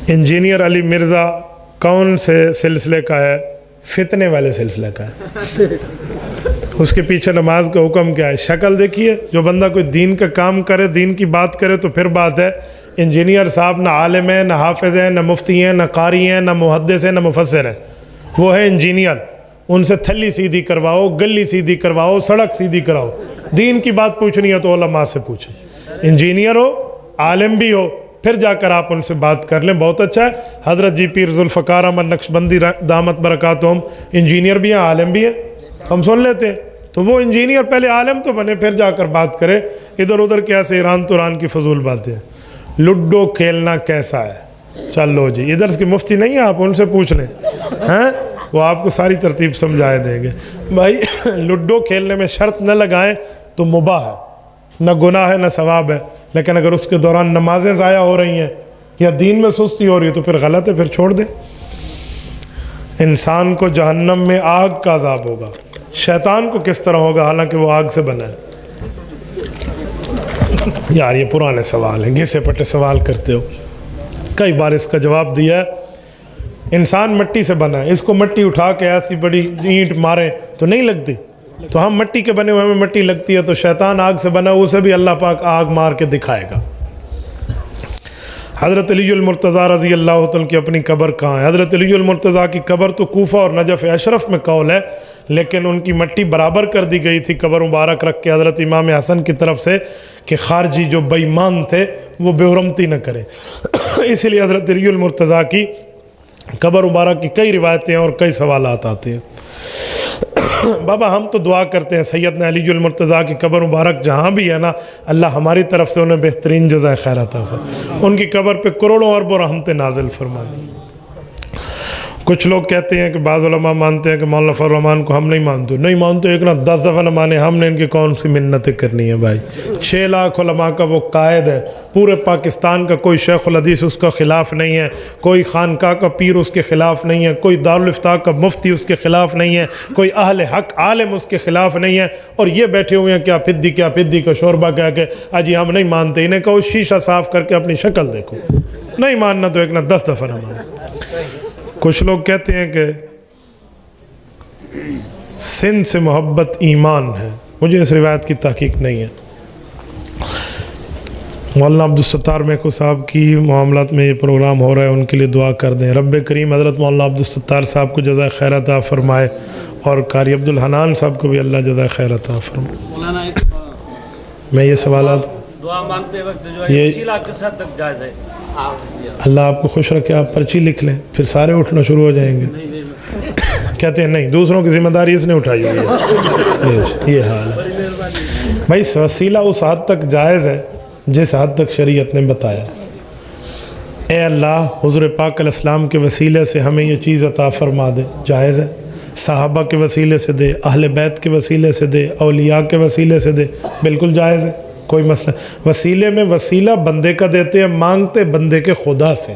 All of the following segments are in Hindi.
इंजीनियर अली मिर्ज़ा कौन से सिलसिले का है? फितने वाले सिलसिले का है। उसके पीछे नमाज का हुक्म क्या है? शक्ल देखिए, जो बंदा कोई दीन का काम करे, दीन की बात करे तो फिर बात है। इंजीनियर साहब ना आलिम है, ना हाफिज़ है, ना मुफ्ती हैं, ना कारी हैं, ना मुहद्दिस है, ना मुफस्सिर है। वो है इंजीनियर। उनसे थली सीधी करवाओ, गली सीधी करवाओ, सड़क सीधी कराओ। दीन की बात पूछनी है तो उलमा से पूछें। इंजीनियर हो, आलिम भी हो, फिर जाकर आप उनसे बात कर लें, बहुत अच्छा है। हज़रत जी पीर ज़ुल्फ़कार अहमद नक्शबंदी दामत बरकातुहुम इंजीनियर भी हैं, आलिम भी हैं, हम सुन लेते हैं। तो वो इंजीनियर पहले आलिम तो बने, फिर जाकर बात करें। इधर उधर कैसे ईरान तुरान की फजूल बातें। लूडो खेलना कैसा है? चलो जी, इधर की मुफ्ती नहीं है, आप उनसे पूछ लें, हैं वो आपको सारी तरतीब समझाए देंगे। भाई लूडो खेलने में शर्त न लगाएं तो मुबाह है, न गुनाह है न सवाब है। लेकिन अगर उसके दौरान नमाजें ज़ाया हो रही हैं या दीन में सुस्ती हो रही है तो फिर गलत है, फिर छोड़ दें। इंसान को जहन्नम में आग का अज़ाब होगा, शैतान को किस तरह होगा हालांकि वो आग से बना है? यार ये पुराने सवाल हैं, घिसे पटे सवाल करते हो। कई बार इसका जवाब दिया है। इंसान मिट्टी से बना है, इसको मिट्टी उठा के ऐसी बड़ी ईंट मारे तो नहीं लगती, तो हम मिट्टी के बने हुए हमें मिट्टी लगती है। तो शैतान आग से बना, उसे भी अल्लाह पाक आग मार के दिखाएगा। हज़रत अलीउल मुर्तज़ा रज़ी अल्लाह तआला की अपनी कब्र कहाँ है? हज़रत अलीउल मुर्तज़ा की कब्र तो कूफा और नजफ़ अशरफ में कौल है, लेकिन उनकी मिट्टी बराबर कर दी गई थी कब्र मुबारक रख के हज़रत इमाम हसन की तरफ से कि खारजी जो बेईमान थे वो बेहुरमती न करें। इसलिए हज़रत अलीउल मुर्तज़ा की कब्र मुबारक की कई रिवायतें और कई सवालात आते हैं। बाबा हम तो दुआ करते हैं सैयदना अलीउल मुर्तज़ा की कब्र मुबारक जहाँ भी है ना, अल्लाह हमारी तरफ से उन्हें बेहतरीन जज़ाए खैर अता फरमाए, उनकी कब्र पे करोड़ों अरबों रहमतें नाज़िल फरमाए। कुछ लोग कहते हैं कि बाज़ उलमा मानते हैं कि मौलाना फ़ज़ल रहमान को हम नहीं मानते। नहीं मानते, एक ना 10 दफ़ा न माने, हमने इनकी कौन सी मिन्नतें करनी है भाई। 6 लाख उलमा का वो कायद है, पूरे पाकिस्तान का कोई शेख़ुल हदीस उसका ख़िलाफ़ नहीं है, कोई खानका का पीर उसके ख़िलाफ़ नहीं है, कोई दारुल इफ्ता का मुफ्ती उसके ख़िलाफ़ नहीं है, कोई अहले हक आलिम उसके ख़िलाफ़ नहीं है। और ये बैठे हुए हैं क्या फिद्दी का शोरबा कह के, अजी हम नहीं मानते। इन्हें कहो शीशा साफ़ करके अपनी शक्ल देखो, नहीं मानना तो एक ना 10 दफ़ा न मानो। कुछ लोग कहते हैं कि सिंध से मोहब्बत ईमान है, मुझे इस रिवायत की तहकीक नहीं है। मौलाना अब्दुल सत्तार मेको साहब की मामलात में ये प्रोग्राम हो रहा है, उनके लिए दुआ कर दें। रब्बे करीम हज़रत मौलाना अब्दुल सत्तार साहब को जज़ाए खैर अता फरमाए और कारी अब्दुल हनान साहब को भी अल्लाह जज़ाए खैर अता फरमाए। मैं ये सवालात दुआ मांगते वक्त जो है ये किस हद तक जायज़ है? अल्लाह आपको खुश रखे, आप पर्ची लिख लें, फिर सारे उठना शुरू हो जाएंगे। कहते हैं नहीं, दूसरों की जिम्मेदारी इसने उठाई हुई है। ये हाल है भाई। वसीला उस हद तक जायज़ है जिस हद तक शरीयत ने बताया। ए अल्लाह हुज़ूर पाक अलैहिस्सलाम के वसीले से हमें ये चीज़ अता फरमा दे, जायज़ है। सहाबा के वसीले से दे, अहले बैत के वसीले से दे, औलिया के वसीले से दे, बिल्कुल जायज़ है, कोई मसला। वसीले में वसीला बंदे का देते हैं, मांगते बंदे के खुदा से।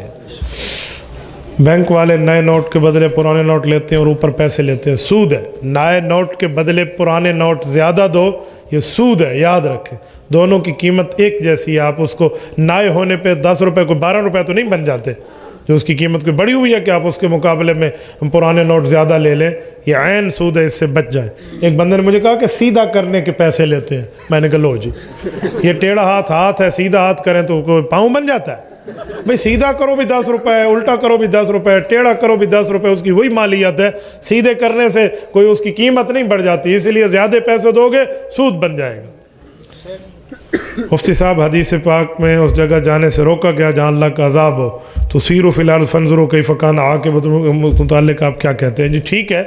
बैंक वाले नए नोट के बदले पुराने नोट लेते हैं और ऊपर पैसे लेते हैं, सूद है। नए नोट के बदले पुराने नोट ज़्यादा दो, ये सूद है, याद रखें। दोनों की कीमत एक जैसी है। आप उसको नए होने पे 10 रुपये को 12 रुपये तो नहीं बन जाते, जो उसकी कीमत कोई बड़ी हुई है कि आप उसके मुकाबले में पुराने नोट ज़्यादा ले लें, ये ऐन सूद है, इससे बच जाएं। एक बंदे ने मुझे कहा कि सीधा करने के पैसे लेते हैं। मैंने कहा लो जी, ये टेढ़ा हाथ है, सीधा हाथ करें तो कोई पाँव बन जाता है भाई। सीधा करो भी 10 रुपये, उल्टा करो भी 10 रुपये, टेढ़ा करो भी 10 रुपये, उसकी वही मालियत है। सीधे करने से कोई उसकी कीमत नहीं बढ़ जाती, इसलिए ज़्यादा पैसे दोगे सूद बन जाएगा। मुफ्ती साहब हदीस पाक में उस जगह जाने से रोका गया जहाँ अल्लाह का अज़ाब हो, तो सीरू फ़िल अर्ज़ फ़ंज़ुरू कैफ़ कान आक़िबतुल मुताल्लिक़ आप क्या कहते हैं? जी ठीक है,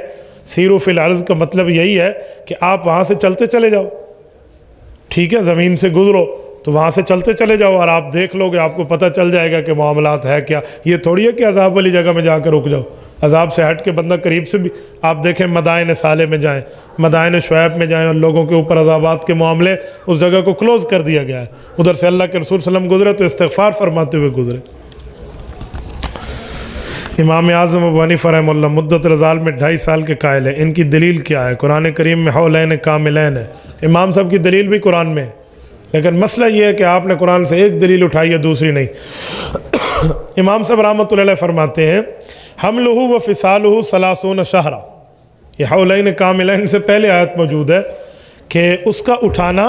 सीरू फ़िल अर्ज़ का मतलब यही है कि आप वहाँ से चलते चले जाओ, ठीक है, ज़मीन से गुजरो तो वहाँ से चलते चले जाओ और आप देख लोगे, आपको पता चल जाएगा कि मामलात है क्या। ये थोड़ी है कि अज़ाब वाली जगह में जाकर रुक जाओ। अज़ाब से हट के बंदा करीब से भी आप देखें, मदाइन साले में जाएं, मदाइन शुएब में जाएं और लोगों के ऊपर अज़ाबात के मामले, उस जगह को क्लोज़ कर दिया गया है। उधर से अल्लाह के रसूल सल्लल्लाहु अलैहि वसल्लम गुजरे तो इस्तिग़फ़ार फरमाते हुए गुजरे। इमाम आज़म अबू हनीफ़ा रहमतुल्लाह मुद्दत रज़ाल में 2.5 साल के कायल है, इनकी दलील क्या है? कुरान करीम में हौलैन कामिलैन है। इमाम साहब की दलील भी कुरान में है, लेकिन मसला ये है कि आपने कुरान से एक दलील उठाई है, दूसरी नहीं। इमाम साहब रहमतुल्लाह अलैह फरमाते हैं हमलुहु व फिसालुहु सलासून शहरा, ये हौलैन कामिलैन से पहले आयत मौजूद है कि उसका उठाना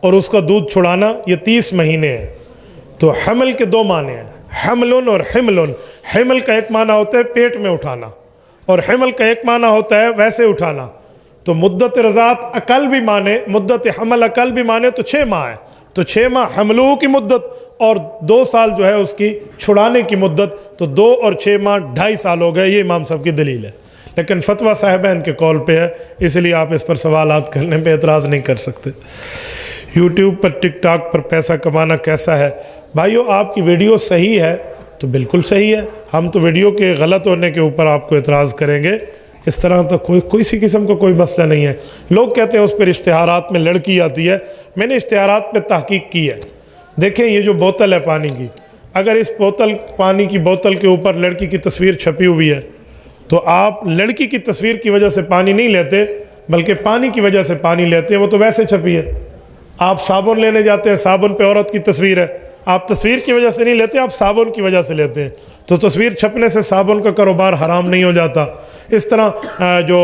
और उसका दूध छुड़ाना ये 30 महीने हैं। तो हमल के 2 माने हैं, हमलुन और हिमलुन। हिमल का एक माना होता है पेट में उठाना और हिमल का एक माना होता है वैसे उठाना। तो मुद्दत रज़ात अकल भी माने, मुद्दत हमल अकल भी माने तो 6 माह है। तो 6 माह हमलू की मुद्दत और 2 साल जो है उसकी छुड़ाने की मुद्दत, तो 2 और 6 माह 2.5 साल हो गए। ये इमाम साहब की दलील है, लेकिन फतवा साहिबान के कॉल पे है, इसलिए आप इस पर सवालात करने पे एतराज़ नहीं कर सकते। यूट्यूब पर टिकटॉक पर पैसा कमाना कैसा है? भाइयों, आपकी वीडियो सही है तो बिल्कुल सही है, हम तो वीडियो के गलत होने के ऊपर आपको एतराज़ करेंगे। इस तरह तो किसी किस्म का कोई मसला नहीं है। लोग कहते हैं उस पर इश्तिहारात में लड़की आती है, मैंने इश्तिहारात में तहकीक की है। देखें ये जो बोतल है पानी की, अगर इस पानी की बोतल के ऊपर लड़की की तस्वीर छपी हुई है तो आप लड़की की तस्वीर की वजह से पानी नहीं लेते, बल्कि पानी की वजह से पानी लेते हैं, वो तो वैसे छपी है। आप साबुन लेने जाते हैं, साबुन पे औरत की तस्वीर है, आप तस्वीर की वजह से नहीं लेते, आप साबुन की वजह से लेते हैं। तो तस्वीर छपने से साबुन का कारोबार हराम नहीं हो जाता। इस तरह जो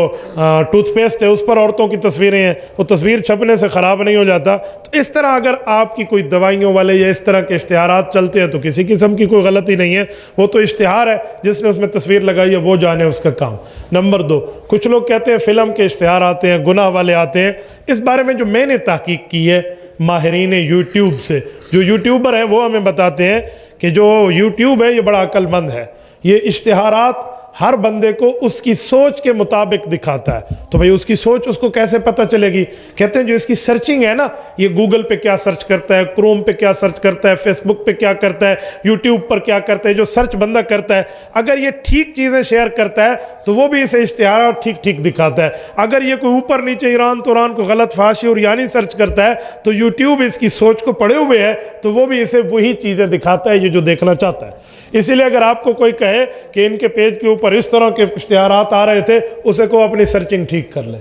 टूथपेस्ट है उस पर औरतों की तस्वीरें हैं, वो तस्वीर छपने से ख़राब नहीं हो जाता। तो इस तरह अगर आपकी कोई दवाइयों वाले या इस तरह के इश्तिहारात चलते हैं तो किसी किस्म की कोई गलती नहीं है, वो तो इश्तिहार है, जिसने उसमें तस्वीर लगाई है वो जाने उसका काम। नंबर 2, कुछ लोग कहते हैं फ़िल्म के इश्तिहार आते हैं, गुनाह वाले आते हैं। इस बारे में जो मैंने तहकीक की है माहिरीन यूट्यूब से, जो यूट्यूबर हैं वो हमें बताते हैं कि जो यूट्यूब है ये बड़ा अक्लमंद है। ये इश्तिहारात हर बंदे को उसकी सोच के मुताबिक दिखाता है। तो भाई उसकी सोच उसको कैसे पता चलेगी? कहते हैं जो इसकी सर्चिंग है ना, ये गूगल पे क्या सर्च करता है, क्रोम पे क्या सर्च करता है, फेसबुक पे क्या करता है, यूट्यूब पर क्या करता है, जो सर्च बंदा करता है, अगर ये ठीक चीज़ें शेयर करता है तो वो भी इसे इश्तिहार ठीक ठीक दिखाता है। अगर ये कोई ऊपर नीचे ईरान तुरान को गलत फाशी और यानी सर्च करता है तो यूट्यूब इसकी सोच को पढ़े हुए है, तो वो भी इसे वही चीज़ें दिखाता है ये जो देखना चाहता है। इसीलिए अगर आपको कोई कहे कि इनके पेज के ऊपर इस तरह के इश्तिहारात आ रहे थे, उसे को अपनी सर्चिंग ठीक कर ले,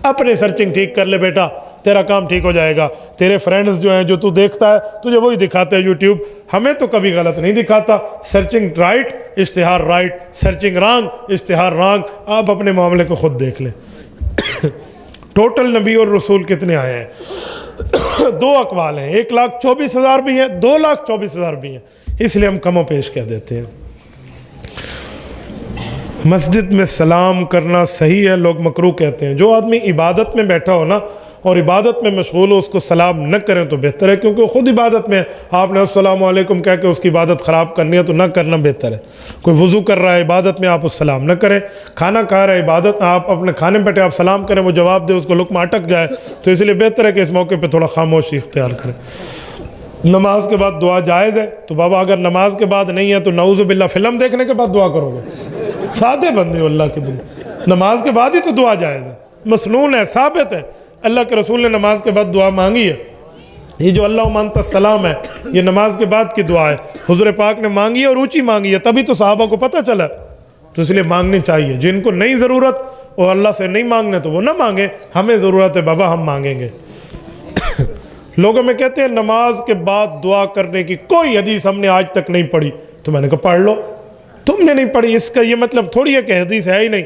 अपनी सर्चिंग ठीक कर ले बेटा, तेरा काम ठीक हो जाएगा। तेरे फ्रेंड्स जो हैं, जो तू देखता है, तुझे वही दिखाते हैं यूट्यूब, हमें तो कभी गलत नहीं दिखाता। सर्चिंग राइट, इश्तिहार राइट, सर्चिंग रॉन्ग, इश्तिहार रॉन्ग। आप अपने मामले को खुद देख लें। टोटल नबी और रसूल कितने आए हैं? 2 अकवाल हैं, 1,24,000 भी हैं, 2,24,000 भी हैं, इसलिए हम कमो पेश कह देते हैं। मस्जिद में सलाम करना सही है, लोग मकरूह कहते हैं। जो आदमी इबादत में बैठा हो ना और इबादत में मशगूल हो, उसको सलाम न करें तो बेहतर है, क्योंकि खुद इबादत में आपने अस्सलामु अलैकुम कह के उसकी इबादत ख़राब करनी है तो ना करना बेहतर है। कोई वज़ू कर रहा है इबादत में, आप उस सलाम न करें। खाना खा रहा है इबादत, आप अपने खाने में बैठे आप सलाम करें, वो जवाब दे, उसको लुक़मा अटक जाए, तो इसलिए बेहतर है कि इस मौके पर थोड़ा खामोशी इख्तियार करें। नमाज के बाद दुआ जायज़ है, तो बाबा अगर नमाज के बाद नहीं है तो नऊज़ु बिल्लाह फ़िल्म देखने के बाद दुआ करोगे? सादे बंदे हो अल्लाह के बंदे, नमाज के बाद ही तो दुआ जायज़ है, मसनून है, साबित है। अल्लाह के रसूल ने नमाज के बाद दुआ मांगी है। ये जो अल्लाह मानता सलाम है, ये नमाज के बाद की दुआ है, हुज़ूर पाक ने मांगी है और ऊँची मांगी है, तभी तो सहाबा को पता चला, तो इसलिए मांगनी चाहिए। जिनको नहीं ज़रूरत और अल्लाह से नहीं मांगने तो वो ना मांगे, हमें ज़रूरत है बाबा, हम मांगेंगे। लोगों में कहते हैं नमाज के बाद दुआ करने की कोई हदीस हमने आज तक नहीं पढ़ी, तो मैंने कहा पढ़ लो। तुमने नहीं पढ़ी इसका ये मतलब थोड़ी है कि हदीस है ही नहीं।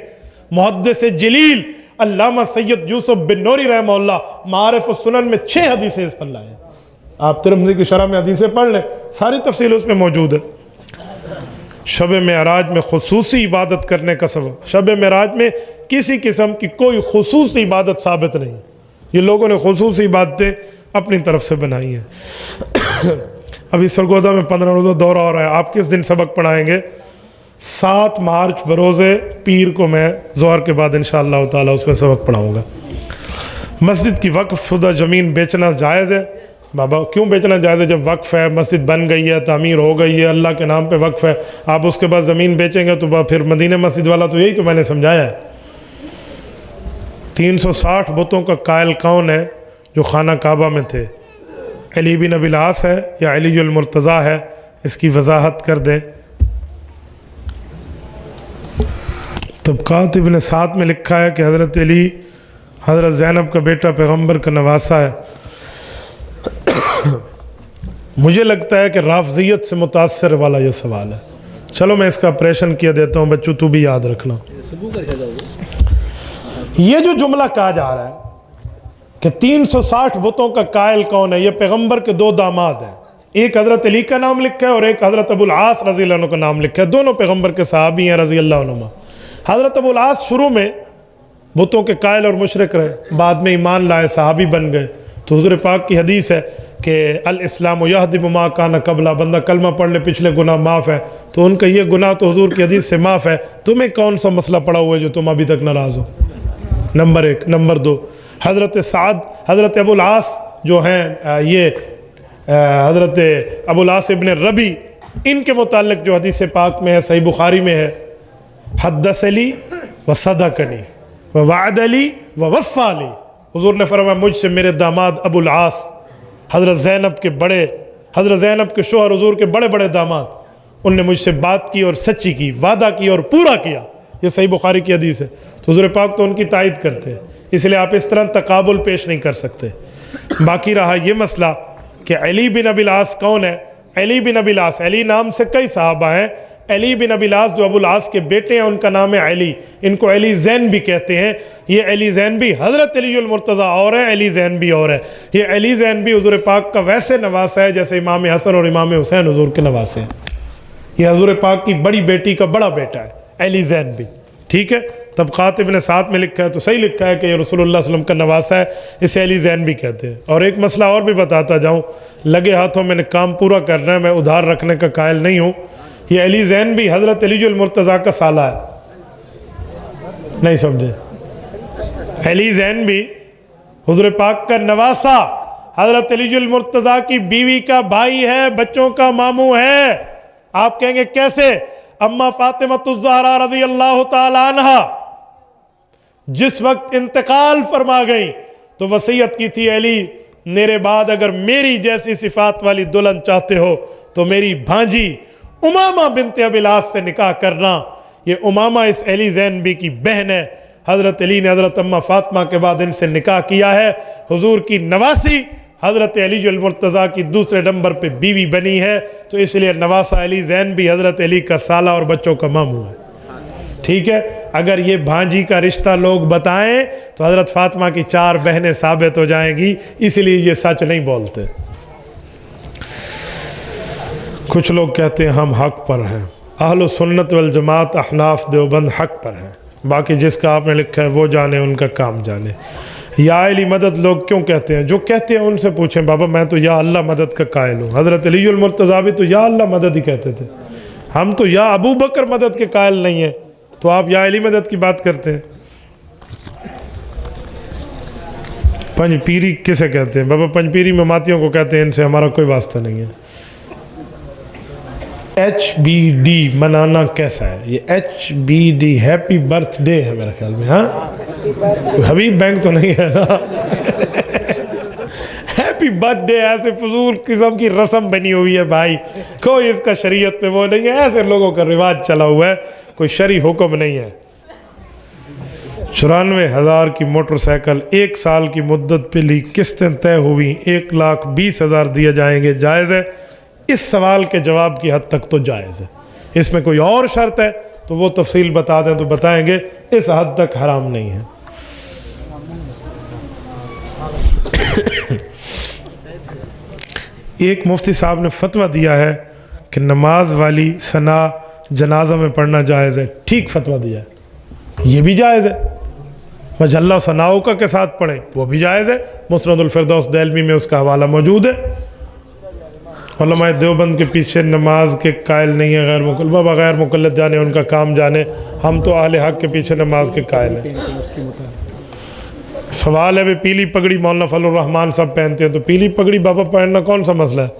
मुहद्दिस जलील अल्लामा सैयद यूसुफ बिन नूरी रहमहुल्लाह मारिफ सुनन में 6 हदीसें इस पर लाए। आप तिरमिज़ी की शरह में हदीसें पढ़ लें, सारी तफसील उसमें मौजूद है। शब मेराज में खुसूसी इबादत करने का सबब, शब मेराज में किसी किस्म की कोई खुसूसी इबादत साबित नहीं, ये लोगों ने खुसूसी इबादतें अपनी तरफ से बनाई हैं। अभी सरगोदा में 15 रोज़ा दौरा हो रहा है, आप किस दिन सबक पढ़ाएंगे? 7 मार्च बरोज़े पीर को मैं ज़ोहर के बाद इंशाअल्लाह ताला उसमें सबक पढ़ाऊँगा। मस्जिद की वक्फ़ शुदा ज़मीन बेचना जायज़ है? बाबा क्यों बेचना जायज़ है? जब वक्फ़ है, मस्जिद बन गई है, तामीर हो गई है, अल्लाह के नाम पे वक्फ़ है, आप उसके बाद ज़मीन बेचेंगे तो फिर मदीना मस्जिद वाला, तो यही तो मैंने समझाया है। 360 बुतों का कायल कौन है जो खाना काबा में थे? अली बिन अबी आस है या अलीउल मुर्तज़ा है? इसकी वजाहत कर दें। तबक़ात इब्न साद में लिखा है कि हज़रत अली हज़रत ज़ैनब का बेटा पैगम्बर का नवासा है। मुझे लगता है कि राफजियत से मुतासर वाला ये सवाल है। चलो मैं इसका ऑपरेशन किया देता हूँ, बच्चों तू भी याद रखना। ये जो जुमला कहा जा रहा है कि 360 बुतों का कायल कौन है, ये पैगंबर के दो दामाद हैं। एक हज़रत अली का नाम लिखा है और एक हज़रत अबुल आस रज़ी अल्लाह अन्हु का नाम लिखा है। दोनों पैगंबर के सहाबी हैं रज़ी अल्लाह अन्हुमा। हज़रत अबुल आस शुरू में बुतों के कायल और मुशरिक रहे, बाद में ईमान लाए, सहाबी बन गए। तो हुज़ूर पाक की हदीस है कि अल इस्लाम यहदिमु मा काना क़ब्ला, बंदा कलमा पढ़ ले पिछले गुनाह माफ़ है। तो उनका ये गुनाह तो हुज़ूर की हदीस से माफ़ है, तुम्हें कौन सा मसला पड़ा हुआ है जो तुम अभी तक नाराज़ हो? नंबर एक। नंबर दो, हज़रत साद, हज़रत अबुल आस जो हैं ये हज़रत अबुल आस इब्न रबी, इनके मुतालिक जो हदीस पाक में है, सही बुखारी में है, हद्दसली व सदकनी व वादली व वफ़ाली। हुज़ूर ने फरमाया मुझसे मेरे दामाद अबुल आस, हज़रत ज़ैनब के बड़े, हज़रत ज़ैनब के शोहर हुज़ूर के बड़े बड़े दामाद, उनने मुझसे बात की और सच्ची की, वादा की और पूरा किया। ये सही बुखारी की हदीस है। तो हुज़ूर पाक तो उनकी तायद करते हैं, इसलिए आप इस तरह तकाबुल पेश नहीं कर सकते। बाकी रहा ये मसला कि अली बिन अबिल आस कौन है। अली बिन अबिल आस, अली नाम से कई सहाबा हैं। अली बिन अबिल आस जो अबुल आस के बेटे हैं, उनका नाम है अली। इनको अली ज़ैन भी कहते हैं। ये अली ज़ैन भी हज़रत अलीउल मुर्तज़ा और है, अली ज़ैन भी और है। ये अली ज़ैन भी हुज़ूर पाक का वैसे नवासा है जैसे इमाम हसन और इमाम हुसैन हुज़ूर के नवासे हैं। ये हुज़ूर पाक की बड़ी बेटी का बड़ा बेटा है अली ज़ैन भी। ठीक है, तबक़ात इब्न सात में लिखा है तो सही लिखा है कि ये रसूलुल्लाह सल्लल्लाहु अलैहि वसल्लम का नवासा है, इसे अली ज़ैन भी कहते हैं। और एक मसला और भी बताता जाऊँ, लगे हाथों मैंने काम पूरा करना है, मैं उधार रखने का कायल नहीं हूँ। ये अली ज़ैन भी हज़रत अलीउल मुर्तज़ा का साला है, नहीं समझे? अली ज़ैन भी हुज़ूर पाक का नवासा, हज़रत अलीउल मुर्तज़ा की बीवी का भाई है, बच्चों का मामू है। आप कहेंगे कैसे? अम्मा फ़ातिमतुज़ ज़हरा रज़ी अल्लाह तआला अन्हा जिस वक्त इंतकाल फरमा गई तो वसीयत की थी, अली मेरे बाद अगर मेरी जैसी सिफात वाली दुल्हन चाहते हो तो मेरी भांजी उमामा बिनते अबिल आस से निकाह करना। ये उमामा इस अली ज़ैन बी की बहन है। हज़रत अली ने हज़रत अम्मा फ़ातिमा के बाद इनसे निकाह किया है। हुज़ूर की नवासी हज़रत अलीउल मुर्तज़ा की दूसरे नंबर पे बीवी बनी है, तो इसलिए नवासा अली ज़ैन भी हज़रत अली का साला और बच्चों का मामू है। ठीक है, अगर ये भांजी का रिश्ता लोग बताएं तो हज़रत फ़ातिमा की 4 बहनें साबित हो जाएंगी, इसलिए ये सच नहीं बोलते। कुछ लोग कहते हैं हम हक पर हैं, अहलु सुन्नत वल जमात अहनाफ देवबंद हक पर हैं, बाकी जिसका आपने लिखा है वो जाने, उनका काम जाने। या अली मदद लोग क्यों कहते हैं? जो कहते हैं उनसे पूछें, बाबा मैं तो या अल्लाह मदद का कायल हूँ। हज़रत अलीउल मुर्तज़ा भी तो या अल्लाह मदद ही कहते थे। हम तो या अबू बकर मदद के कायल नहीं हैं, तो आप या अली मदद की बात करते हैं। पंजपीरी किसे कहते हैं? बाबा पंजपीरी ममातियों को कहते हैं, इनसे हमारा कोई वास्ता नहीं है। HBD मनाना कैसा है? ये HBD हैप्पी बर्थडे है मेरे ख्याल में। हाँ, हबीब बैंक तो नहीं है ना? हैप्पी बर्थडे ऐसे फजूल किस्म की रस्म बनी हुई है भाई, कोई इसका शरीयत पे वो नहीं है, ऐसे लोगों का रिवाज चला हुआ है, कोई शरी हुक्म नहीं है। 94,000 की मोटरसाइकिल 1 साल की मुद्दत पे ली, किस्तें तय हुई, 1,20,000 दिए जाएंगे, जायज़ है? इस सवाल के जवाब की हद तक तो जायज़ है। इसमें कोई और शर्त है तो वो तफसील बता दें तो बताएंगे, इस हद तक हराम नहीं है। एक मुफ्ती साहब ने फतवा दिया है कि नमाज वाली सना जनाजा में पढ़ना जायज़ है। ठीक फतवा दिया है, ये भी जायज़ है। मजल्ला सनाओका के साथ पढ़ें, वो भी जायज़ है। मुस्नदुल फिरदौस देलवी में उसका हवाला मौजूद है। उलमाए देवबंद के पीछे नमाज के कायल नहीं है गैर मुकल्लद। बाबा गैर मुकल्लद जाने, उनका काम जाने, हम तो अहले हक के पीछे नमाज के कायल हैं। सवाल है भाई, पीली पगड़ी मौलाना फजलुर रहमान सब पहनते हैं, तो पीली पगड़ी बाबा पहनना कौन सा मसला है?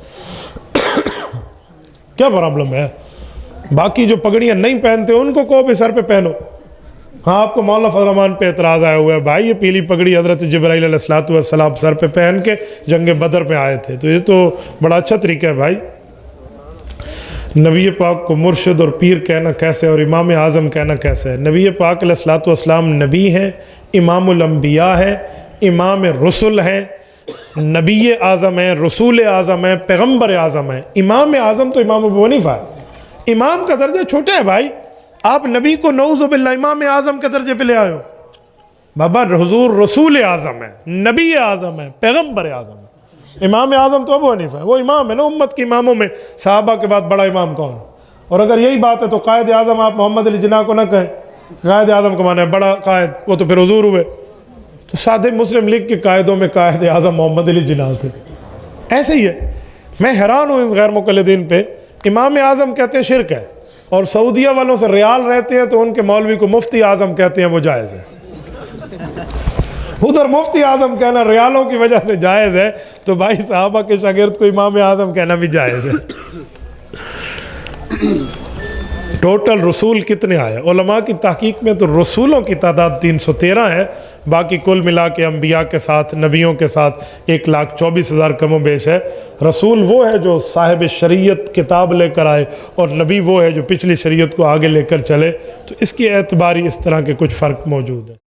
क्या प्रॉब्लम है? बाकी जो पगड़ियाँ नहीं पहनते उनको को भी सर पे पहनो। हाँ, आपको मौलाना फजलुर रहमान पे एतराज़ आया हुआ है, भाई ये पीली पगड़ी हज़रत जिब्राईल अलैहिस्सलातु वस्सलाम सर पे पहन के जंग बदर पे आए थे, तो ये तो बड़ा अच्छा तरीका है भाई। नबी पाक को मुर्शिद और पीर कहना कैसे और इमाम आज़म कहना कैसे है? नबी पाक अलैहिस्सलातु वस्सलाम नबी हैं, इमामुल अंबिया हैं, इमाम रसुल हैं, नबी आज़म है, रसूल आज़म है, पैगम्बर आज़म है। इमाम आज़म तो इमाम अबू हनीफा है। इमाम का दर्जा छोटा है भाई। आप नबी को नऊज़ुबिल्लाह इमाम आज़म के दर्जे पे ले आए हो। बाबा हुज़ूर रसूल आज़म है, नबी आज़म है, पैगम्बर आज़म है। इमाम आज़म तो अबू हनीफा है, वो इमाम है ना उम्मत के इमामों में। साहबा के बाद बड़ा इमाम कौन? और अगर यही बात है तो कायद आज़म आप मोहम्मद अली जिन्ना को ना कहें। कायद आज़म को माना है बड़ा कायद, वो तो फिर हुज़ूर हुए। तो सादे मुस्लिम लीग के कायदों में कायद आज़म मोहम्मद अली जिन्ना थे। ऐसे ही है। मैं हैरान हूँ इस गैर मुक़ल्लिदीन पे। इमाम आज़म कहते हैं शिरक है, और सऊदिया वालों से रियाल रहते हैं तो उनके मौलवी को मुफ्ती आज़म कहते हैं, वो जायज़ है। उधर मुफ्ती आज़म कहना रियालों की वजह से जायज़ है, तो भाई साहबा के शागिर्द को इमाम आज़म कहना भी जायज़ है। टोटल रसूल कितने आए? उलमा की तहकीक में तो रसूलों की तादाद 313 है। बाकी कुल मिला के अम्बिया के साथ, नबियों के साथ 1,24,000 कमो बेश है। रसूल वो है जो साहिब शरीयत किताब लेकर आए, और नबी वो है जो पिछली शरीयत को आगे लेकर चले। तो इसकी एतबारी इस तरह के कुछ फ़र्क मौजूद है।